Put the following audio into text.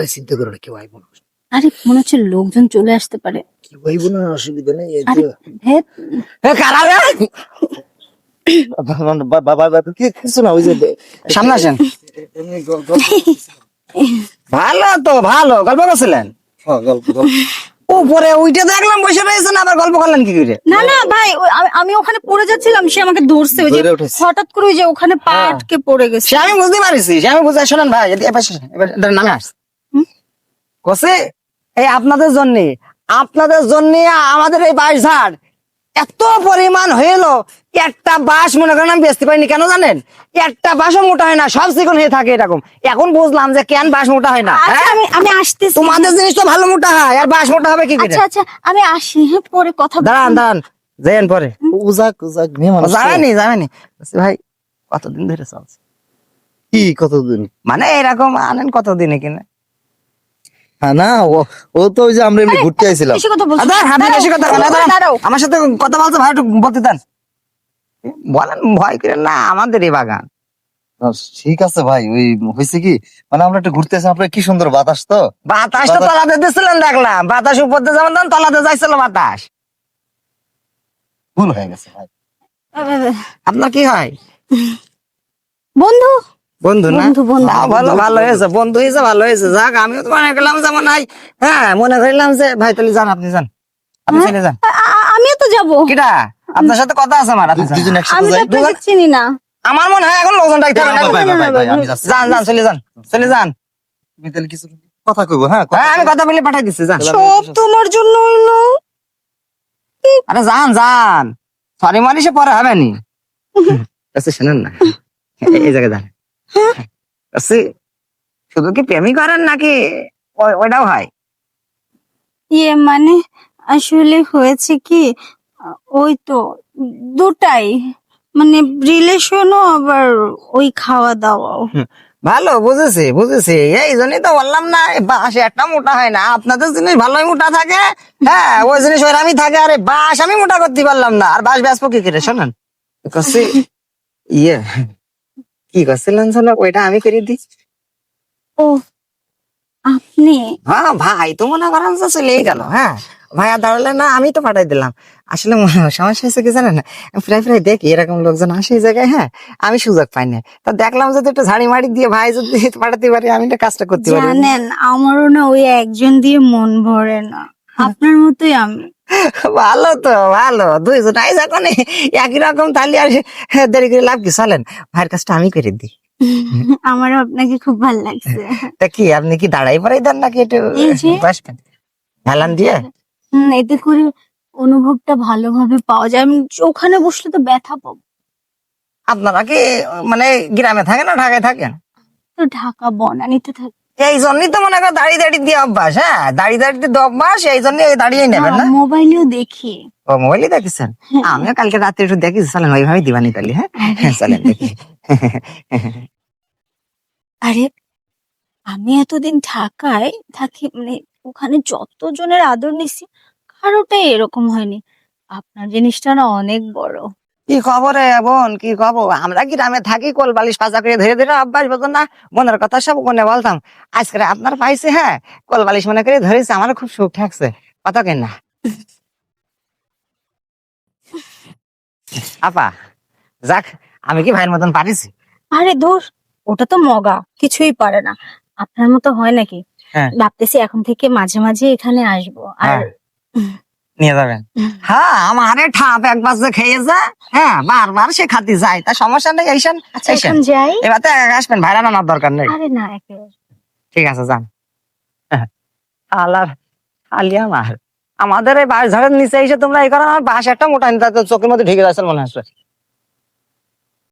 আরে চিন্তা করো না, কেউ আইব না। আরে মনে হচ্ছে লোকজন চলে আসতে পারে। কেউ আইব না, অসুবিধা নেই। এই আরে তো ভেদ কারা রে? বাবা কিছু না, ওই যে সামনে আসেন। এমনি ভালো তো, ভালো গল্প করছিলেন। গল্প উপরে উইটে দেখলাম বসে রয়েছেন, আবার গল্প করলেন কি করে? না না ভাই, আমি ওখানে পড়ে যাচ্ছিলাম, সে আমাকে ধরছে। ওই যে ধরে উঠেছে। হঠাৎ করে ওই যে ওখানে পা আটকে পড়ে গেছে। সে আমি বুঝতে পারিছি, সে আমি বুঝতে। শোনেন ভাই, এবার নামে আস কসে এই আপনাদের জন্য আমাদের এই বাঁশ ঝাড় এত পরিমাণ হইলো। একটা বাঁশ মনে করেন আমি বেচতে পারিনি, কেন জানেন? একটা বাঁশও মোটা হয় না, সব চিকন হয়ে থাকে এরকম। এখন বুঝলাম যে কেন বাঁশ মোটা হয় না। আচ্ছা হ্যাঁ? আমি আসতেছি। তোমাদের জিনিস তো ভালো মোটা হয়, আর বাঁশ মোটা হবে কি করে? আচ্ছা আচ্ছা আমি আসি, হ্যাঁ পরে কথা দাঁড়ান যাইয়েন পরে। উজাক মেয়ে মানুষ তো। যাবেনি ভাই, কতদিন ধরে চলছে? কি কতদিন? মানে এরকম আনেন কতদিনে কিনে? হ্যাঁ না, ও তো ওই যে আমরা এমনি ঘুরতে আইছিলাম। বেশি কথা বলছো। আপনি বেশি কথা বলেন, দাঁড়ান। দাঁড়াও। আমার সাথে কথা বলছে ভাই, একটু বলতে দেন। বলেন, ভয় করেন না, আমাদের এই বাগান। ঠিক আছে ভাই, ওই হয়েছে কি, মানে আমরা একটু ঘুরতে আসলাম, আপনার কি সুন্দর বাতাস তো। বাতাসটা তলাতে দিচ্ছিলেন দেখলাম, বাতাস উপর দিয়ে যেমন দেন তলাতে যাইছিল বাতাস। ভুল হয়ে গেছে ভাই। আপনার কি হয়? বন্ধু বন্ধু না? বন্ধু। ভালো হয়েছে, বন্ধু হয়েছে, ভালো হয়েছে। যাক, আমিও তো মনে করলাম যেমন মনে করলাম যে ভাই তাহলে যান, আপনি যান, আপনি চলে যান। আমিও তো যাবো। কিটা আপনার সাথে কথা আছে আমার, আপনি যান। দুজন একসাথে আমি তো যাই। আপনাকে চিনি না। আমার মনে হয় এখন লোকজন ডাকতে হবে না। ভাই, আমি যাচ্ছি। যান চলে যান। তুমি তাহলে কিছু কথা কইবো? হ্যাঁ, হ্যাঁ, আমি কথা বলে পাঠাই দিচ্ছি, যান। সব তোমার জন্য হইলো। আরে যান, সরি মারি সে পরে হবে নি। আচ্ছা শোনেন না, এই জায়গায় যান। আচ্ছা, শুধু কি প্রেমই করেন নাকি ওইটাও হয়? মানে আসলে হয়েছে কি, ওই তো দুটাই, মানে রিলেশনও আবার ওই খাওয়া দাওয়াও। ভালো, বুঝেছি। এই জন্যই তো বললাম না, বাঁশ একটা মোটা হয় না। আপনাদের জিনিস ভালোই মোটা থাকে, হ্যাঁ, ওই জিনিস ওইরামই থাকে। আরে বাঁশ আমি মোটা করতে পারলাম না, আর বাঁশ বেসবো কি করে? শোনেন করছি ইয়ে কি করছিলেন শোনো, ওইটা আমি করে দিই। ও আপনি? হ্যাঁ ভাই, তো মনে করেন যে চলেই গেল। হ্যাঁ ভাইয়া দাঁড়ালে না, আমি তো পাঠাই দিলাম। আসলে সমস্যা হয়েছে কি জানেন, প্রায় দেখি এরকম লোকজন আসে এই জায়গায়। হ্যাঁ, আমি সুযোগ পাই না, তা দেখলাম যদি একটু ঝাড়ি মাড়ি দিয়ে ভাই যদি পাঠাতে পারি, আমি এটা কাজটা করতে পারি। জানেন আমারও না ওই একজন দিয়ে মন ভরে না, আপনার মতোই আমি। ভালো দুইজন আই যখন একই রকম, তাহলে আর দেরি করে লাভ কি? চলেন, ভাইয়ের কাজটা আমি করে দিই। আমারও আপনাকে খুব ভালো লাগছে। তা কি আপনি কি দাঁড়াই পড়াই দেন নাকি একটু এই যে। বসবেন হেলান দিয়ে? এতে করে অনুভবটা ভালোভাবে পাওয়া যায়। আমি ওখানে বসলে তো ব্যথা পাবো। আপনারা কি মানে গ্রামে থাকেন না ঢাকায় থাকেন? তো ঢাকা বনানীতে থাকি। এই জন্যই তো মনে করেন দাড়ি দিয়ে অভ্যাস। হ্যাঁ, দাড়ি দিয়ে অভ্যাস, এই জন্য দাঁড়িয়ে নেবেন না। মোবাইলেও দেখি। ও মোবাইলে দেখেছেন? আমিও কালকে রাত্রে একটু দেখি, চলেন ওইভাবে দিবানি তাহলে। হ্যাঁ চলেন দেখি। আরে আমি এতদিন ঢাকায় থাকি, মানে ওখানে যতজনের আদর নিছি কারোটাই এরকম হয়নি। আপনার জিনিসটা না অনেক বড়। কি খবর রে বোন, কি খবর? আমরা গ্রামে থাকি, কোল বালিশ পাজা করে ধীরে ধীরে অভ্যাস, বলতো না? মনের কথা সব মনে বলতাম। আজকে আপনার পাইছে, হ্যাঁ, কোল বালিশ মনে করে ধরেছে, আমার খুব সুখ ঠাকছে। কথা কেন না আপা? যাক, আমি কি ভাইয়ের মতন পারিছি? আরে দোষ, ওটা তো মগা, কিছুই পারে না। আপনার মতো হয় নাকি? হ্যাঁ। ভাবতেছি এখন থেকে মাঝে মাঝে এখানে আসবো। আর হ্যাঁ, নিয়ে যাবেন। হ্যাঁ, আমারে ঠাপ একবার যে খেয়েছে, হ্যাঁ, বারবার সে খাতি যায়, তা সমস্যা নেই। এইসেন আচ্ছা এখন যাই। এবার তো একা আসবেন, ভাইরা নামার দরকার নেই। আরে না একেবারে। ঠিক আছে, যান। আমাদের এই বাঁশ ঝাড়ের নিচে এসে তোমরা এই করো, আমার বাঁশ একটা মোটা নিতে চোখের মধ্যে ঢেকে যাচ্ছে মনে হচ্ছে।